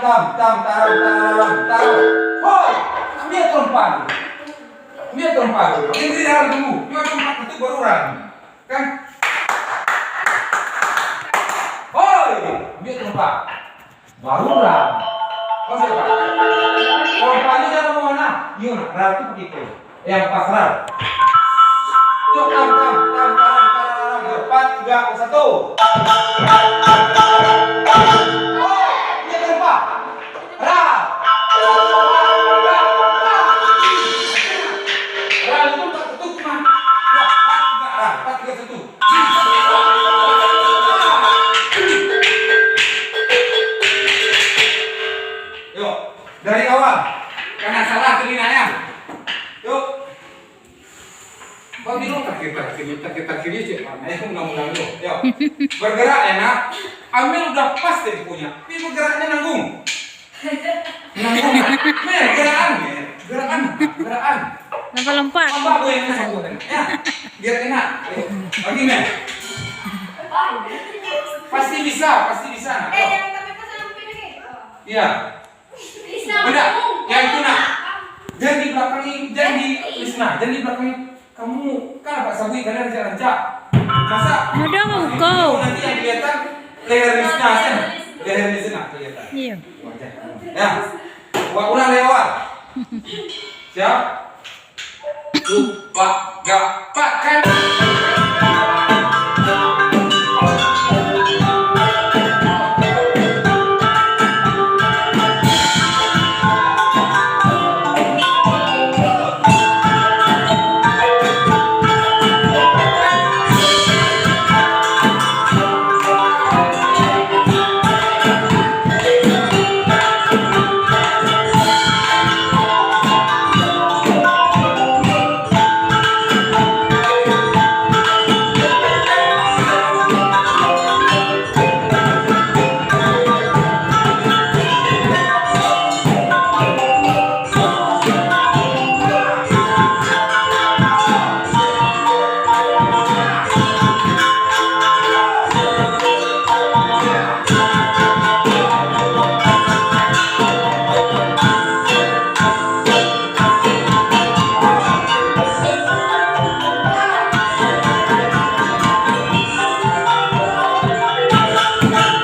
tam. Hoi, ambil trompa. Ambil trompa. Ini dalam dulu. Dua trompa itu berulang. Kan? Hoi, ambil trompa. Berulang. Oh, siapa? Trompanya jangan mana? Yun, ratu begitu. Yang pasrah. Yuk, tam. Yuk, 4, 3, 1. Yuk, dari awal. Karena salah telinganya. Yuk. Bagi lu kiri sih. Ayo mudah-mudahan lu. Yuk. Bergerak ya, Nak. Ambil udah pas deh punya. Tapi bergeraknya nanggung. Nanggung. Gerakan. Lompat-lompat. Mbak gue yang nanggung. Ya. Biar enak. Bagi men. Pasti bisa. Nak. Iya. Beda, ya itu nak. Jangan di belakangnya, jangan di belakangnya. Kamu kan Pak Sabui kan rancak. Masa? Mudah mau kau. Nanti yang kelihatan leher Lisna kan? Leher Lisna kelihatan. Iya. Ya, ulang lewat. Siap? 2, 3, 4, kan?